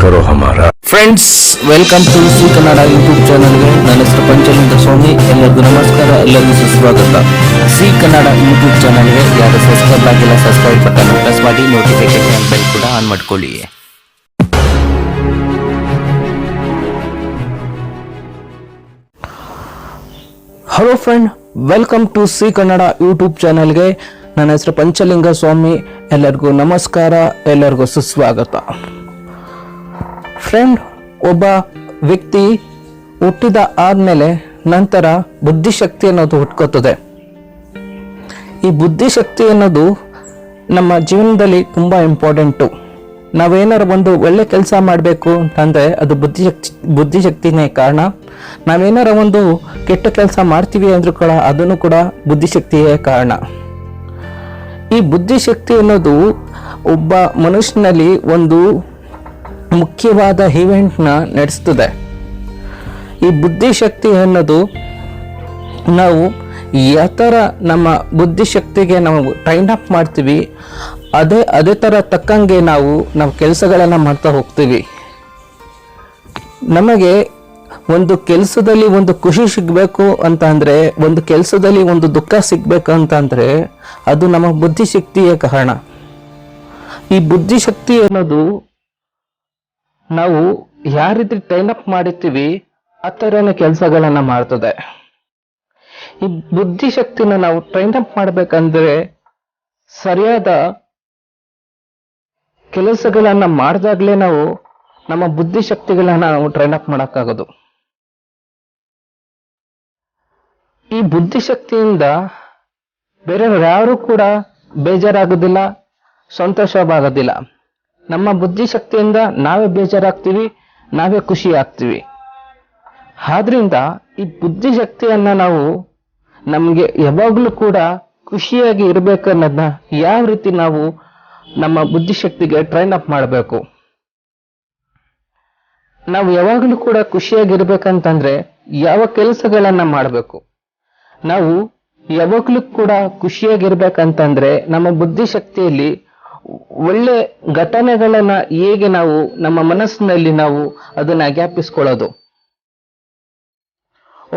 करो हमारा। Friends, welcome to C Kannada YouTube ಚಾನಲ್ಗೆ. ನನ್ನ ಹೆಸರು ಪಂಚಲಿಂಗ ಸ್ವಾಮಿ. ಎಲ್ಲರಿಗೂ ನಮಸ್ಕಾರ, ಎಲ್ಲರಿಗೂ ಸುಸ್ವಾಗತ. ಸಿ ಕನ್ನಡ ಯೂಟ್ಯೂಬ್ ಚಾನಲ್ಗೆ ಯಾರು ಸಬ್ಸ್ಕ್ರೈಬ್ ಆಗಿಲ್ಲ, ಸಬ್ಸ್ಕ್ರೈಬ್ ಬಟನ್ ಪ್ರೆಸ್ ಮಾಡಿ, ನೋಟಿಫಿಕೇಶನ್ ಬೆಲ್ ಕೂಡ ಆನ್ ಮಾಡ್ಕೊಳ್ಳಿ. Hello friend, welcome to C Kannada YouTube ಚಾನಲ್ಗೆ. ನನ್ನ ಹೆಸರು ಪಂಚಲಿಂಗ ಸ್ವಾಮಿ. ಎಲ್ಲರಿಗೂ ನಮಸ್ಕಾರ, ಎಲ್ಲರಿಗೂ ಸುಸ್ವಾಗತ. ಫ್ರೆಂಡ್, ಒಬ್ಬ ವ್ಯಕ್ತಿ ಹುಟ್ಟಿದ ಆದಮೇಲೆ ನಂತರ ಬುದ್ಧಿಶಕ್ತಿ ಅನ್ನೋದು ಹುಟ್ಕೋತದೆ. ಈ ಬುದ್ಧಿಶಕ್ತಿ ಅನ್ನೋದು ನಮ್ಮ ಜೀವನದಲ್ಲಿ ತುಂಬ ಇಂಪಾರ್ಟೆಂಟು. ನಾವೇನಾರು ಒಂದು ಒಳ್ಳೆ ಕೆಲಸ ಮಾಡಬೇಕು ಅಂತಂದರೆ ಅದು ಬುದ್ಧಿಶಕ್ತಿನೇ ಕಾರಣ. ನಾವೇನಾರ ಒಂದು ಕೆಟ್ಟ ಕೆಲಸ ಮಾಡ್ತೀವಿ ಅಂದರೂ ಕೂಡ ಅದನ್ನು ಕೂಡ ಬುದ್ಧಿಶಕ್ತಿಯೇ ಕಾರಣ. ಈ ಬುದ್ಧಿಶಕ್ತಿ ಅನ್ನೋದು ಒಬ್ಬ ಮನುಷ್ಯನಲ್ಲಿ ಒಂದು ಮುಖ್ಯವಾದ ಈವೆಂಟ್ನ ನಡೆಸ್ತದೆ. ಈ ಬುದ್ಧಿಶಕ್ತಿ ಅನ್ನೋದು ನಾವು ಯಾವ ಥರ ನಮ್ಮ ಬುದ್ಧಿಶಕ್ತಿಗೆ ನಾವು ಟ್ರೈನ್ ಅಪ್ ಮಾಡ್ತೀವಿ, ಅದೇ ಥರ ತಕ್ಕಂಗೆ ನಾವು ಕೆಲಸಗಳನ್ನು ಮಾಡ್ತಾ ಹೋಗ್ತೀವಿ. ನಮಗೆ ಒಂದು ಕೆಲಸದಲ್ಲಿ ಒಂದು ಖುಷಿ ಸಿಗಬೇಕು ಅಂತ ಅಂದರೆ, ಒಂದು ಕೆಲಸದಲ್ಲಿ ಒಂದು ದುಃಖ ಸಿಗಬೇಕು ಅಂತಂದರೆ ಅದು ನಮ್ಮ ಬುದ್ಧಿಶಕ್ತಿಯೇ ಕಾರಣ. ಈ ಬುದ್ಧಿಶಕ್ತಿ ಅನ್ನೋದು ನಾವು ಯಾವ ರೀತಿ ಟ್ರೈನ್ ಅಪ್ ಮಾಡಿರ್ತೀವಿ ಆ ಥರನೇ ಕೆಲಸಗಳನ್ನು ಮಾಡ್ತದೆ. ಈ ಬುದ್ಧಿಶಕ್ತಿನ ನಾವು ಟ್ರೈನ್ ಅಪ್ ಮಾಡಬೇಕಂದ್ರೆ ಸರಿಯಾದ ಕೆಲಸಗಳನ್ನ ಮಾಡಿದಾಗಲೇ ನಾವು ನಮ್ಮ ಬುದ್ಧಿಶಕ್ತಿಗಳನ್ನ ನಾವು ಟ್ರೈನ್ ಅಪ್ ಮಾಡೋಕ್ಕಾಗೋದು. ಈ ಬುದ್ಧಿಶಕ್ತಿಯಿಂದ ಬೇರೆಯವ್ರು ಯಾರು ಕೂಡ ಬೇಜಾರಾಗೋದಿಲ್ಲ, ಸಂತೋಷವಾಗೋದಿಲ್ಲ. ನಮ್ಮ ಬುದ್ಧಿಶಕ್ತಿಯಿಂದ ನಾವೇ ಬೇಜಾರಾಗ್ತೀವಿ, ನಾವೇ ಖುಷಿ ಆಗ್ತೀವಿ. ಆದ್ರಿಂದ ಈ ಬುದ್ಧಿಶಕ್ತಿಯನ್ನ ನಾವು ನಮಗೆ ಯಾವಾಗಲೂ ಕೂಡ ಖುಷಿಯಾಗಿ ಇರಬೇಕನ್ನೋದನ್ನ ಯಾವ ರೀತಿ ನಾವು ನಮ್ಮ ಬುದ್ಧಿಶಕ್ತಿಗೆ ಟ್ರೈನ್ ಅಪ್ ಮಾಡಬೇಕು. ನಾವು ಯಾವಾಗಲೂ ಕೂಡ ಖುಷಿಯಾಗಿರ್ಬೇಕಂತಂದ್ರೆ ಯಾವ ಕೆಲಸಗಳನ್ನ ಮಾಡಬೇಕು. ನಾವು ಯಾವಾಗಲೂ ಕೂಡ ಖುಷಿಯಾಗಿರ್ಬೇಕಂತಂದ್ರೆ ನಮ್ಮ ಬುದ್ಧಿಶಕ್ತಿಯಲ್ಲಿ ಒಳ್ಳೆ ಘಟನೆಗಳನ್ನ ಹೇಗೆ ನಾವು ನಮ್ಮ ಮನಸ್ಸಿನಲ್ಲಿ ನಾವು ಅದನ್ನ ಜ್ಞಾಪಿಸ್ಕೊಳ್ಳೋದು.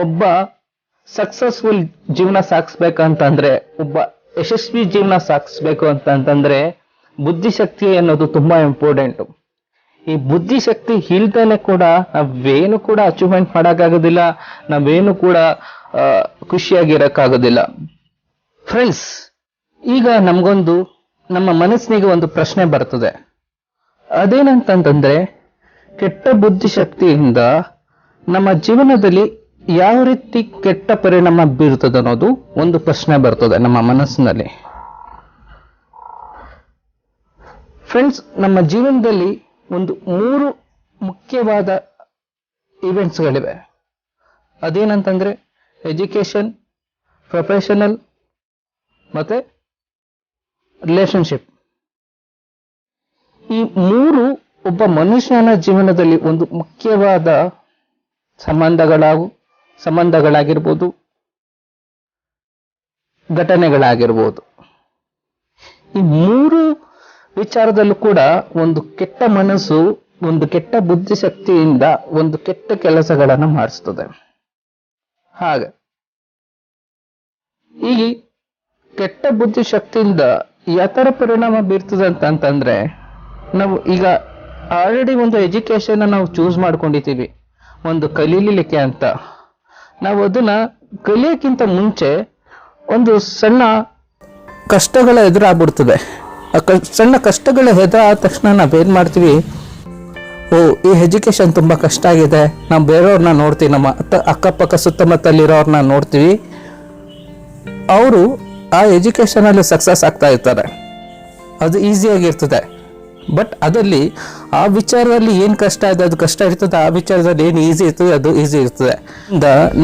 ಒಬ್ಬ ಸಕ್ಸಸ್ಫುಲ್ ಜೀವನ ಸಾಗಿಸ್ಬೇಕಂತಂದ್ರೆ, ಒಬ್ಬ ಯಶಸ್ವಿ ಜೀವನ ಸಾಗಿಸ್ಬೇಕು ಅಂತಂತಂದ್ರೆ ಬುದ್ಧಿಶಕ್ತಿ ಅನ್ನೋದು ತುಂಬಾ ಇಂಪಾರ್ಟೆಂಟ್. ಈ ಬುದ್ಧಿಶಕ್ತಿ ಇಲ್ದೇನೆ ಕೂಡ ನಾವೇನು ಕೂಡ ಅಚೀವ್ಮೆಂಟ್ ಮಾಡೋಕ್ಕಾಗೋದಿಲ್ಲ, ನಾವೇನು ಕೂಡ ಖುಷಿಯಾಗಿರಕ್ಕಾಗೋದಿಲ್ಲ. ಫ್ರೆಂಡ್ಸ್, ಈಗ ನಮ್ಮ ಮನಸ್ಸಿನಿಗೆ ಒಂದು ಪ್ರಶ್ನೆ ಬರ್ತದೆ. ಅದೇನಂತಂದ್ರೆ, ಕೆಟ್ಟ ಬುದ್ಧಿಶಕ್ತಿಯಿಂದ ನಮ್ಮ ಜೀವನದಲ್ಲಿ ಯಾವ ರೀತಿ ಕೆಟ್ಟ ಪರಿಣಾಮ ಬೀರುತ್ತದೆ ಅನ್ನೋದು ಒಂದು ಪ್ರಶ್ನೆ ಬರ್ತದೆ ನಮ್ಮ ಮನಸ್ಸಿನಲ್ಲಿ. ಫ್ರೆಂಡ್ಸ್, ನಮ್ಮ ಜೀವನದಲ್ಲಿ ಒಂದು 3 ಮುಖ್ಯವಾದ ಇವೆಂಟ್ಸ್ಗಳಿವೆ. ಅದೇನಂತಂದ್ರೆ ಎಜುಕೇಶನ್, ಪ್ರೊಫೆಷನಲ್ ಮತ್ತೆ ರಿಲೇಶನ್ಶಿಪ್. ಈ 3 ಒಬ್ಬ ಮನುಷ್ಯನ ಜೀವನದಲ್ಲಿ ಒಂದು ಮುಖ್ಯವಾದ ಸಂಬಂಧಗಳಾಗಿರ್ಬೋದು, ಘಟನೆಗಳಾಗಿರ್ಬೋದು. ಈ 3 ವಿಚಾರದಲ್ಲೂ ಕೂಡ ಒಂದು ಕೆಟ್ಟ ಮನಸ್ಸು, ಒಂದು ಕೆಟ್ಟ ಬುದ್ಧಿಶಕ್ತಿಯಿಂದ ಒಂದು ಕೆಟ್ಟ ಕೆಲಸಗಳನ್ನು ಮಾಡಿಸ್ತದೆ. ಹಾಗೆ ಈ ಕೆಟ್ಟ ಬುದ್ಧಿಶಕ್ತಿಯಿಂದ ಯಾವ ಥರ ಪರಿಣಾಮ ಬೀರ್ತದೆ ಅಂತಂದ್ರೆ, ನಾವು ಈಗ ಆಲ್ರೆಡಿ ಒಂದು ಎಜುಕೇಶನ್ ನಾವು ಚೂಸ್ ಮಾಡ್ಕೊಂಡಿದ್ದೀವಿ ಒಂದು ಕಲೀಲಿಕ್ಕೆ ಅಂತ. ನಾವು ಅದನ್ನ ಕಲಿಯೋಕ್ಕಿಂತ ಮುಂಚೆ ಒಂದು ಸಣ್ಣ ಕಷ್ಟಗಳ ಎದುರಾಗ್ಬಿಡ್ತದೆ. ಸಣ್ಣ ಕಷ್ಟಗಳ ಎದುರಾದ ತಕ್ಷಣ ನಾವೇನ್ ಮಾಡ್ತೀವಿ, ಈ ಎಜುಕೇಶನ್ ತುಂಬಾ ಕಷ್ಟ ಆಗಿದೆ, ನಾವು ಬೇರೆಯವ್ರನ್ನ ನೋಡ್ತೀವಿ, ನಮ್ಮ ಅಕ್ಕಪಕ್ಕ ಸುತ್ತಮುತ್ತಲಿರೋರ್ನ ನೋಡ್ತೀವಿ, ಅವರು ಆ ಎಜುಕೇಶನ್ ಅಲ್ಲಿ ಸಕ್ಸಸ್ ಆಗ್ತಾ ಇರ್ತಾರೆ, ಅದು ಈಸಿಯಾಗಿರ್ತದೆ. ಬಟ್ ಅದರಲ್ಲಿ ಆ ವಿಚಾರದಲ್ಲಿ ಏನು ಕಷ್ಟ ಇದೆ ಅದು ಕಷ್ಟ ಇರ್ತದೆ, ಆ ವಿಚಾರದಲ್ಲಿ ಏನು ಈಸಿ ಇರ್ತದೆ ಅದು ಈಸಿ ಇರ್ತದೆ.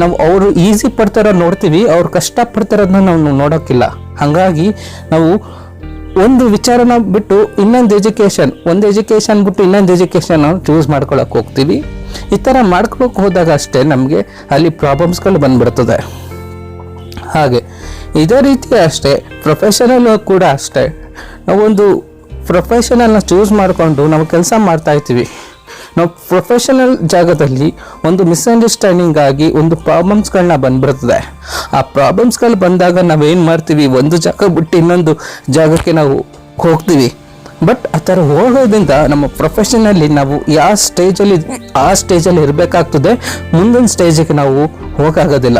ನಾವು ಅವರು ಈಸಿ ಪಡ್ತಾರೋ ನೋಡ್ತೀವಿ, ಅವ್ರು ಕಷ್ಟ ಪಡ್ತಾರೋದನ್ನ ನಾವು ನೋಡೋಕ್ಕಿಲ್ಲ. ಹಾಗಾಗಿ ನಾವು ಒಂದು ವಿಚಾರನ ಬಿಟ್ಟು ಇನ್ನೊಂದು ಎಜುಕೇಶನ್ ಬಿಟ್ಟು ಇನ್ನೊಂದು ಎಜುಕೇಶನ್ ಚೂಸ್ ಮಾಡ್ಕೊಳಕ್ ಹೋಗ್ತೀವಿ. ಈ ಥರ ಮಾಡ್ಕೊಳಕ್ ಹೋದಾಗ ಅಷ್ಟೇ ನಮಗೆ ಅಲ್ಲಿ ಪ್ರಾಬ್ಲಮ್ಸ್ಗಳು ಬಂದ್ಬಿಡ್ತದೆ. ಹಾಗೆ ಇದೇ ರೀತಿ ಅಷ್ಟೇ ಪ್ರೊಫೆಷನಲ್ ಕೂಡ ಅಷ್ಟೇ. ನಾವೊಂದು ಪ್ರೊಫೆಷನಲ್ನ ಚೂಸ್ ಮಾಡಿಕೊಂಡು ನಾವು ಕೆಲಸ ಮಾಡ್ತಾ ಇರ್ತೀವಿ. ನಾವು ಪ್ರೊಫೆಷನಲ್ ಜಾಗದಲ್ಲಿ ಒಂದು ಮಿಸ್ಅಂಡರ್ಸ್ಟ್ಯಾಂಡಿಂಗ್ ಆಗಿ ಒಂದು ಪ್ರಾಬ್ಲಮ್ಸ್ಗಳನ್ನ ಬಂದ್ಬಿಡ್ತದೆ. ಆ ಪ್ರಾಬ್ಲಮ್ಸ್ಗಳು ಬಂದಾಗ ನಾವೇನು ಮಾಡ್ತೀವಿ, ಒಂದು ಜಾಗ ಬಿಟ್ಟು ಇನ್ನೊಂದು ಜಾಗಕ್ಕೆ ನಾವು ಹೋಗ್ತೀವಿ. ಬಟ್ ಆ ಥರ ಹೋಗೋದ್ರಿಂದ ನಮ್ಮ ಪ್ರೊಫೆಷನಲ್ಲಿ ನಾವು ಯಾವ ಸ್ಟೇಜಲ್ಲಿ ಆ ಸ್ಟೇಜಲ್ಲಿ ಇರಬೇಕಾಗ್ತದೆ, ಮುಂದಿನ ಸ್ಟೇಜಿಗೆ ನಾವು ಹೋಗೋದಿಲ್ಲ.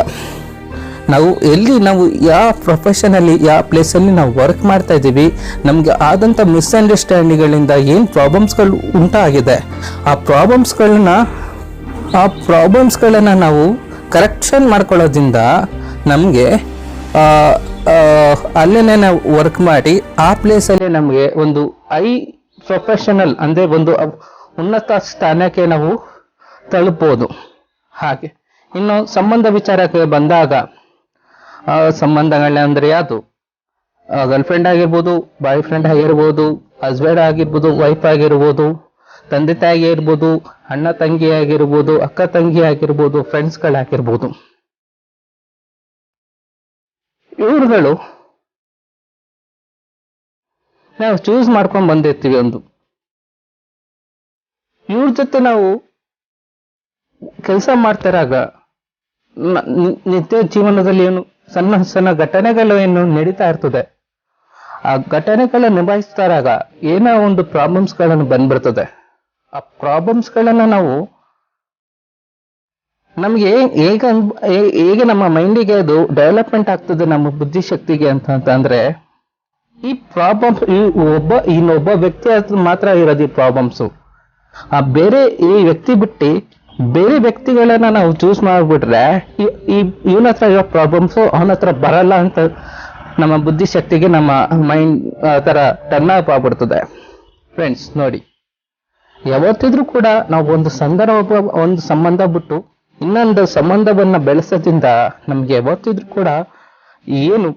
ನಾವು ಎಲ್ಲಿ ನಾವು ಯಾವ ಪ್ರೊಫೆಷನಲ್ಲಿ ಯಾವ ಪ್ಲೇಸಲ್ಲಿ ನಾವು ವರ್ಕ್ ಮಾಡ್ತಾ ಇದ್ದೀವಿ, ನಮಗೆ ಆದಂಥ ಮಿಸ್ಅಂಡರ್ಸ್ಟ್ಯಾಂಡಿಂಗ್ಗಳಿಂದ ಏನು ಪ್ರಾಬ್ಲಮ್ಸ್ಗಳು ಉಂಟಾಗಿದೆ, ಆ ಪ್ರಾಬ್ಲಮ್ಸ್ಗಳನ್ನು ನಾವು ಕರೆಕ್ಷನ್ ಮಾಡ್ಕೊಳ್ಳೋದ್ರಿಂದ ನಮಗೆ ಅಲ್ಲೇ ನಾವು ವರ್ಕ್ ಮಾಡಿ ಆ ಪ್ಲೇಸಲ್ಲೇ ನಮಗೆ ಒಂದು ಪ್ರೊಫೆಷನಲ್ ಅಂದರೆ ಒಂದು ಉನ್ನತ ಸ್ಥಾನಕ್ಕೆ ನಾವು ತಲುಪಬಹುದು. ಹಾಗೆ ಇನ್ನು ಸಂಬಂಧ ವಿಚಾರಕ್ಕೆ ಬಂದಾಗ, ಸಂಬಂಧಗಳನ್ನ ಅಂದರೆ ಯಾವುದು, ಗರ್ಲ್ ಫ್ರೆಂಡ್ ಆಗಿರ್ಬೋದು, ಬಾಯ್ ಫ್ರೆಂಡ್ ಆಗಿರ್ಬೋದು, ಹಸ್ಬೆಂಡ್ ಆಗಿರ್ಬೋದು, ವೈಫ್ ಆಗಿರ್ಬೋದು, ತಂದೆ ತಾಯಿ ಆಗಿರ್ಬೋದು, ಅಣ್ಣ ತಂಗಿ ಆಗಿರ್ಬೋದು, ಅಕ್ಕ ತಂಗಿ ಆಗಿರ್ಬೋದು, ಫ್ರೆಂಡ್ಸ್ಗಳಾಗಿರ್ಬೋದು, ಇವ್ರುಗಳು ನಾವು ಚೂಸ್ ಮಾಡ್ಕೊಂಡು ಬಂದಿರ್ತೀವಿ. ಇವ್ರ ಜೊತೆ ನಾವು ಕೆಲಸ ಮಾಡ್ತಿರಾಗ ನಿತ್ಯ ಜೀವನದಲ್ಲಿ ಏನು ಸಣ್ಣ ಸಣ್ಣ ಘಟನೆಗಳು ಏನು ನಡೀತಾ ಇರ್ತದೆ, ಆ ಘಟನೆಗಳನ್ನ ನಿಭಾಯಿಸ್ತಾರಾಗ ಏನೋ ಒಂದು ಪ್ರಾಬ್ಲಮ್ಸ್ಗಳನ್ನು ಬಂದ್ಬಿಡ್ತದೆ. ಆ ಪ್ರಾಬ್ಲಮ್ಸ್ಗಳನ್ನ ನಾವು ನಮ್ಗೆ ಹೇಗೆ ನಮ್ಮ ಮೈಂಡಿಗೆ ಅದು ಡೆವಲಪ್ಮೆಂಟ್ ಆಗ್ತದೆ, ನಮ್ಮ ಬುದ್ಧಿಶಕ್ತಿಗೆ ಅಂತಂದ್ರೆ ಈ ಇನ್ನೊಬ್ಬ ವ್ಯಕ್ತಿ ಮಾತ್ರ ಇರೋದು ಈ ಪ್ರಾಬ್ಲಮ್ಸು. ಆ ಈ ವ್ಯಕ್ತಿ ಬಿಟ್ಟು ಬೇರೆ ವ್ಯಕ್ತಿಗಳನ್ನ ನಾವು ಚೂಸ್ ಮಾಡಿಬಿಟ್ರೆ ಇವನ ಹತ್ರ ಇರೋ ಪ್ರಾಬ್ಲಮ್ಸು ಅವನ ಹತ್ರ ಬರಲ್ಲ ಅಂತ ನಮ್ಮ ಬುದ್ಧಿಶಕ್ತಿಗೆ ನಮ್ಮ ಮೈಂಡ್ ತರ ಟರ್ನ್ ಅಪ್ ಆಗ್ಬಿಡ್ತದೆ. ಫ್ರೆಂಡ್ಸ್ ನೋಡಿ, ಯಾವತ್ತಿದ್ರೂ ಕೂಡ ನಾವು ಒಂದು ಸಂಬಂಧ ಬಿಟ್ಟು ಇನ್ನೊಂದು ಸಂಬಂಧವನ್ನ ಬೆಳೆಸೋದ್ರಿಂದ ನಮ್ಗೆ ಯಾವತ್ತಿದ್ರೂ ಕೂಡ ಏನು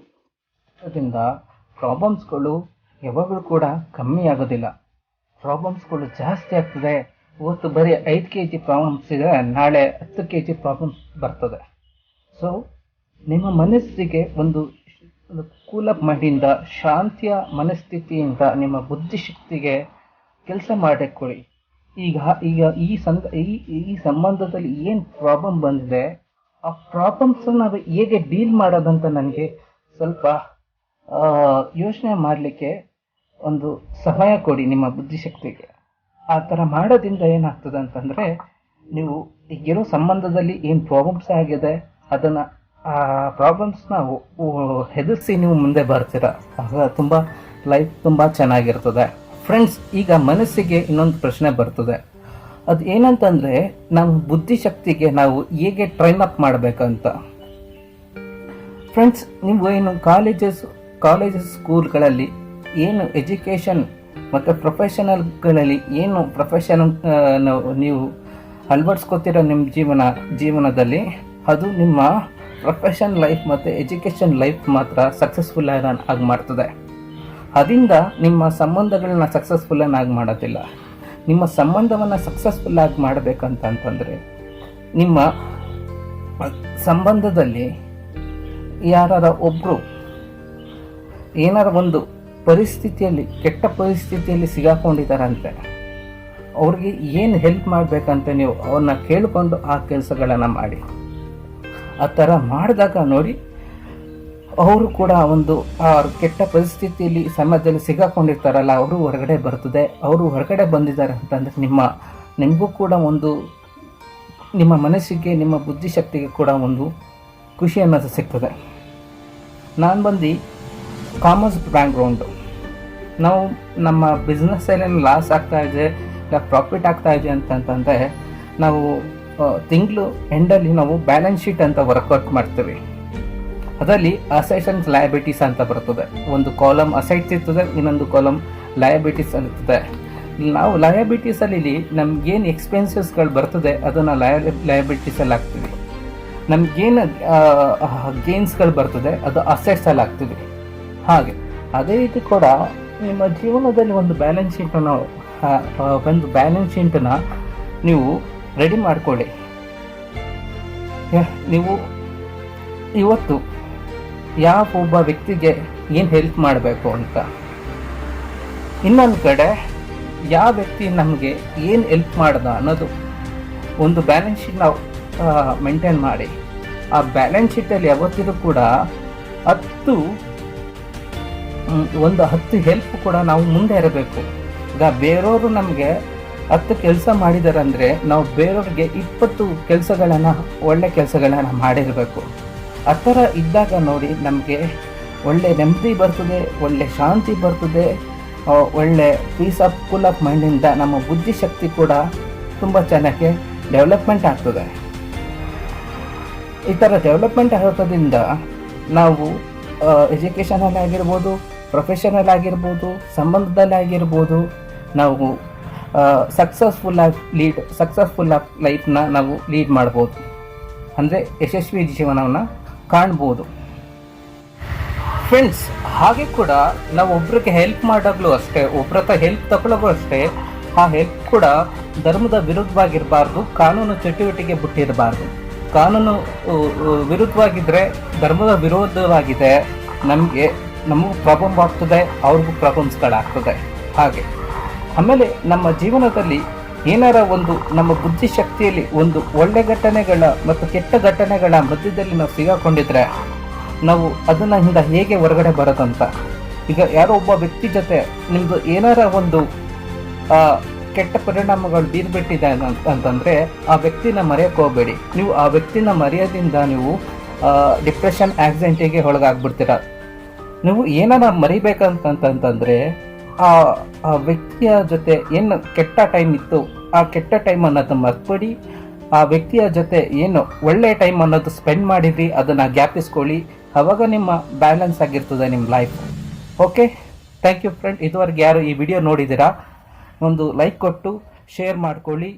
ಪ್ರಾಬ್ಲಮ್ಸ್ಗಳು ಯಾವಾಗಲೂ ಕೂಡ ಕಮ್ಮಿ ಆಗೋದಿಲ್ಲ, ಪ್ರಾಬ್ಲಮ್ಸ್ಗಳು ಜಾಸ್ತಿ ಆಗ್ತದೆ. ಇವತ್ತು ಬರೀ 5 kg ಪ್ರಾಬ್ಲಮ್ಸ್ ಇದೆ, ನಾಳೆ 10 kg ಪ್ರಾಬ್ಲಮ್ಸ್ ಬರ್ತದೆ. ಸೊ ನಿಮ್ಮ ಮನಸ್ಸಿಗೆ ಒಂದು ಕೂಲಪ್ ಮೈಂಡಿಂದ, ಶಾಂತಿಯ ಮನಸ್ಥಿತಿಯಿಂದ ನಿಮ್ಮ ಬುದ್ಧಿಶಕ್ತಿಗೆ ಕೆಲಸ ಮಾಡಿಕೊಳ್ಳಿ. ಈಗ ಈ ಸಂಬಂಧದಲ್ಲಿ ಏನು ಪ್ರಾಬ್ಲಮ್ ಬಂದಿದೆ, ಆ ಪ್ರಾಬ್ಲಮ್ಸ್ ನಾವು ಹೇಗೆ ಡೀಲ್ ಮಾಡೋದಂತ ನನಗೆ ಸ್ವಲ್ಪ ಯೋಚನೆ ಮಾಡಲಿಕ್ಕೆ ಒಂದು ಸಮಯ ಕೊಡಿ ನಿಮ್ಮ ಬುದ್ಧಿಶಕ್ತಿಗೆ. ಆ ಥರ ಮಾಡೋದ್ರಿಂದ ಏನಾಗ್ತದೆ ಅಂತಂದರೆ, ನೀವು ಈಗಿರೋ ಸಂಬಂಧದಲ್ಲಿ ಏನು ಪ್ರಾಬ್ಲಮ್ಸ್ ಆಗಿದೆ ಅದನ್ನು ಆ ಪ್ರಾಬ್ಲಮ್ಸ್ನ ಹೆದರಿಸಿ ನೀವು ಮುಂದೆ ಬರ್ತೀರ. ಆಗ ಲೈಫ್ ತುಂಬ ಚೆನ್ನಾಗಿರ್ತದೆ. ಫ್ರೆಂಡ್ಸ್, ಈಗ ಮನಸ್ಸಿಗೆ ಇನ್ನೊಂದು ಪ್ರಶ್ನೆ ಬರ್ತದೆ. ಅದು ಏನಂತಂದರೆ, ನಮ್ಮ ಬುದ್ಧಿಶಕ್ತಿಗೆ ನಾವು ಹೇಗೆ ಟ್ರೈನ್ ಅಪ್ ಮಾಡಬೇಕಂತ. ಫ್ರೆಂಡ್ಸ್, ನೀವು ಏನು ಕಾಲೇಜಸ್ ಸ್ಕೂಲ್ಗಳಲ್ಲಿ ಏನು ಎಜುಕೇಷನ್ ಮತ್ತು ಪ್ರೊಫೆಷನಲ್ಗಳಲ್ಲಿ ಏನು ನೀವು ಅಳವಡಿಸ್ಕೊತಿರೋ ನಿಮ್ಮ ಜೀವನದಲ್ಲಿ, ಅದು ನಿಮ್ಮ ಪ್ರೊಫೆಷನ್ ಲೈಫ್ ಮತ್ತು ಎಜುಕೇಷನ್ ಲೈಫ್ ಮಾತ್ರ ಸಕ್ಸಸ್ಫುಲ್ ಆಗಿ ಮಾಡ್ತದೆ. ಅದರಿಂದ ನಿಮ್ಮ ಸಂಬಂಧಗಳನ್ನ ಸಕ್ಸಸ್ಫುಲ್ ಆಗಿ ಮಾಡೋದಿಲ್ಲ. ನಿಮ್ಮ ಸಂಬಂಧವನ್ನು ಸಕ್ಸಸ್ಫುಲ್ ಆಗಿ ಮಾಡಬೇಕಂತಂದರೆ, ನಿಮ್ಮ ಸಂಬಂಧದಲ್ಲಿ ಯಾರ ಒಬ್ಬರು ಏನಾರ ಒಂದು ಕೆಟ್ಟ ಪರಿಸ್ಥಿತಿಯಲ್ಲಿ ಸಿಗಾಕೊಂಡಿದ್ದಾರಂತೆ, ಅವ್ರಿಗೆ ಏನು ಹೆಲ್ಪ್ ಮಾಡಬೇಕಂತ ನೀವು ಅವ್ರನ್ನ ಕೇಳಿಕೊಂಡು ಆ ಕೆಲಸಗಳನ್ನು ಮಾಡಿ. ಆ ಥರ ಮಾಡಿದಾಗ ನೋಡಿ, ಅವರು ಕೂಡ ಆ ಕೆಟ್ಟ ಪರಿಸ್ಥಿತಿಯಲ್ಲಿ ಸಮಾಜದಲ್ಲಿ ಸಿಗಾಕೊಂಡಿರ್ತಾರಲ್ಲ, ಅವರು ಹೊರಗಡೆ ಬರ್ತದೆ. ಅವರು ಹೊರಗಡೆ ಬಂದಿದ್ದಾರೆ ಅಂತಂದರೆ ನಿಮಗೂ ಕೂಡ ನಿಮ್ಮ ಮನಸ್ಸಿಗೆ, ನಿಮ್ಮ ಬುದ್ಧಿಶಕ್ತಿಗೆ ಕೂಡ ಒಂದು ಖುಷಿ ಅನ್ನೋದು ಸಿಗ್ತದೆ. ನಾನು ಕಾಮರ್ಸ್ ಬ್ಯಾಕ್ಗ್ರೌಂಡು. ನಾವು ನಮ್ಮ ಬಿಸ್ನೆಸ್ಸಲ್ಲಿ ಲಾಸ್ ಆಗ್ತಾ ಇದೆ ಇಲ್ಲ ಪ್ರಾಫಿಟ್ ಆಗ್ತಾ ಇದೆ ಅಂತಂದರೆ, ನಾವು ತಿಂಗಳು ಎಂಡಲ್ಲಿ ನಾವು ಬ್ಯಾಲೆನ್ಸ್ ಶೀಟ್ ಅಂತ ವರ್ಕೌಟ್ ಮಾಡ್ತೀವಿ. ಅದರಲ್ಲಿ ಅಸೆಟ್ಸ್ ಆ್ಯಂಡ್ ಲಯಬಿಲಿಟೀಸ್ ಅಂತ ಬರ್ತದೆ. ಒಂದು ಕಾಲಮ್ ಅಸೆಟ್ಸ್ ಇರ್ತದೆ, ಇನ್ನೊಂದು ಕಾಲಮ್ ಲಯಬಿಲಿಟೀಸ್ ಇರ್ತದೆ. ನಾವು ಲಯಬಿಲಿಟೀಸಲ್ಲಿ ನಮಗೇನು ಎಕ್ಸ್ಪೆನ್ಸಸ್ಗಳು ಬರ್ತದೆ ಅದನ್ನು ಲಯಬಿಲಿಟೀಸಲ್ಲಿ ಹಾಕ್ತೀವಿ. ನಮಗೇನು ಗೇನ್ಸ್ಗಳು ಬರ್ತದೆ ಅದು ಅಸೆಟ್ಸಲ್ಲಿ ಹಾಕ್ತೀವಿ. ಹಾಗೆ ಅದೇ ರೀತಿ ಕೂಡ ನಿಮ್ಮ ಜೀವನದಲ್ಲಿ ಒಂದು ಬ್ಯಾಲೆನ್ಸ್ ಶೀಟನ್ನು ನೀವು ರೆಡಿ ಮಾಡಿಕೊಳ್ಳಿ. ನೀವು ಇವತ್ತು ಒಬ್ಬ ವ್ಯಕ್ತಿಗೆ ಏನು ಹೆಲ್ಪ್ ಮಾಡಬೇಕು ಅಂತ, ಇನ್ನೊಂದು ಕಡೆ ಯಾವ ವ್ಯಕ್ತಿ ನಮಗೆ ಏನು ಹೆಲ್ಪ್ ಮಾಡ್ದ ಅನ್ನೋದು ಒಂದು ಬ್ಯಾಲೆನ್ಸ್ ಶೀಟ್ ನಾವು ಮೇಂಟೈನ್ ಮಾಡಿ, ಆ ಬ್ಯಾಲೆನ್ಸ್ ಶೀಟಲ್ಲಿ ಯಾವತ್ತಿಗೂ ಕೂಡ 10 ಹೆಲ್ಪ್ ಕೂಡ ನಾವು ಮುಂದೆ ಇರಬೇಕು. ಈಗ ಬೇರೆಯವರು ನಮಗೆ 10 ಕೆಲಸ ಮಾಡಿದ್ದಾರೆ ಅಂದರೆ ನಾವು ಬೇರೆಯವ್ರಿಗೆ 20 ಕೆಲಸಗಳನ್ನು, ಒಳ್ಳೆ ಕೆಲಸಗಳನ್ನು ಮಾಡಿರಬೇಕು. ಆ ಥರ ಇದ್ದಾಗ ನೋಡಿ ನಮಗೆ ಒಳ್ಳೆ ನೆಮ್ಮದಿ ಬರ್ತದೆ, ಒಳ್ಳೆ ಶಾಂತಿ ಬರ್ತದೆ, ಒಳ್ಳೆ ಕೂಲ್ ಆಫ್ ಮೈಂಡಿಂದ ನಮ್ಮ ಬುದ್ಧಿಶಕ್ತಿ ಕೂಡ ತುಂಬ ಚೆನ್ನಾಗಿ ಡೆವಲಪ್ಮೆಂಟ್ ಆಗ್ತದೆ. ಈ ಥರ ಡೆವಲಪ್ಮೆಂಟ್ ಆಗೋದ್ರಿಂದ ನಾವು ಎಜುಕೇಷನಲ್ಲಿ ಆಗಿರ್ಬೋದು, ಪ್ರೊಫೆಷನಲ್ ಆಗಿರ್ಬೋದು, ಸಂಬಂಧದಲ್ಲಿ ಆಗಿರ್ಬೋದು, ನಾವು ಸಕ್ಸಸ್ಫುಲ್ ಆಫ್ ಲೈಫ್ನ ನಾವು ಲೀಡ್ ಮಾಡ್ಬೋದು, ಅಂದರೆ ಯಶಸ್ವಿ ಜೀವನವನ್ನು ಕಾಣ್ಬೋದು. ಫ್ರೆಂಡ್ಸ್, ಹಾಗೆ ಕೂಡ ನಾವು ಒಬ್ರಿಗೆ ಹೆಲ್ಪ್ ಮಾಡೋಗ್ಲೂ ಅಷ್ಟೇ, ಒಬ್ರ ಹತ್ರ ಹೆಲ್ಪ್ ತಗೊಳ್ಳೋಗೂ ಅಷ್ಟೇ, ಆ ಹೆಲ್ಪ್ ಕೂಡ ಧರ್ಮದ ವಿರುದ್ಧವಾಗಿರಬಾರ್ದು, ಕಾನೂನು ಚಟುವಟಿಕೆ ಬಿಟ್ಟಿರಬಾರ್ದು. ಕಾನೂನು ವಿರುದ್ಧವಾಗಿದ್ದರೆ, ಧರ್ಮದ ವಿರೋಧವಾಗಿದೆ, ನಮಗೂ ಪ್ರಾಬ್ಲಮ್ ಆಗ್ತದೆ, ಅವ್ರಿಗೂ ಪ್ರಾಬ್ಲಮ್ಸ್ಗಳಾಗ್ತದೆ. ಹಾಗೆ ಆಮೇಲೆ ನಮ್ಮ ಜೀವನದಲ್ಲಿ ಏನಾರ ಒಂದು ನಮ್ಮ ಬುದ್ಧಿಶಕ್ತಿಯಲ್ಲಿ ಒಂದು ಒಳ್ಳೆ ಘಟನೆಗಳ ಮತ್ತು ಕೆಟ್ಟ ಘಟನೆಗಳ ಮಧ್ಯದಲ್ಲಿ ನಾವು ಸಿಗಾಕೊಂಡಿದ್ರೆ ನಾವು ಅದನ್ನ ಹೇಗೆ ಹೊರಗಡೆ ಬರೋದಂತ. ಈಗ ಯಾರೋ ಒಬ್ಬ ವ್ಯಕ್ತಿ ಜೊತೆ ನಿಮ್ಮದು ಏನಾರ ಒಂದು ಕೆಟ್ಟ ಪರಿಣಾಮಗಳು ಬೀರ್ಬಿಟ್ಟಿದೆ ಅಂತಂದರೆ ಆ ವ್ಯಕ್ತಿನ ಮರೆಯೋಕ್ಕೆ ಹೋಗಬೇಡಿ. ನೀವು ಆ ವ್ಯಕ್ತಿನ ಮರೆಯೋದ್ರಿಂದ ನೀವು ಡಿಪ್ರೆಷನ್, ಆಕ್ಸಿಡೆಂಟಿಗೆ ಒಳಗಾಗ್ಬಿಡ್ತೀರ. ನೀವು ಏನಾರ ಮರಿಬೇಕಂತಂತಂದರೆ ಆ ವ್ಯಕ್ತಿಯ ಜೊತೆ ಏನು ಕೆಟ್ಟ ಟೈಮ್ ಇತ್ತು, ಆ ಕೆಟ್ಟ ಟೈಮ್ ಅನ್ನೋದು ಮರ್ತ್ಬಿಡಿ. ಆ ವ್ಯಕ್ತಿಯ ಜೊತೆ ಏನು ಒಳ್ಳೆ ಟೈಮ್ ಅನ್ನೋದು ಸ್ಪೆಂಡ್ ಮಾಡಿದ್ರಿ ಅದನ್ನು ಜ್ಞಾಪಿಸ್ಕೊಳ್ಳಿ. ಆವಾಗ ನಿಮ್ಮ ಬ್ಯಾಲೆನ್ಸ್ ಆಗಿರ್ತದೆ ನಿಮ್ಮ life. Okay, thank you friend. ಇದುವರೆಗೆ ಯಾರು ಈ ವಿಡಿಯೋ ನೋಡಿದ್ದೀರಾ ಒಂದು ಲೈಕ್ ಕೊಟ್ಟು ಶೇರ್ ಮಾಡ್ಕೊಳ್ಳಿ.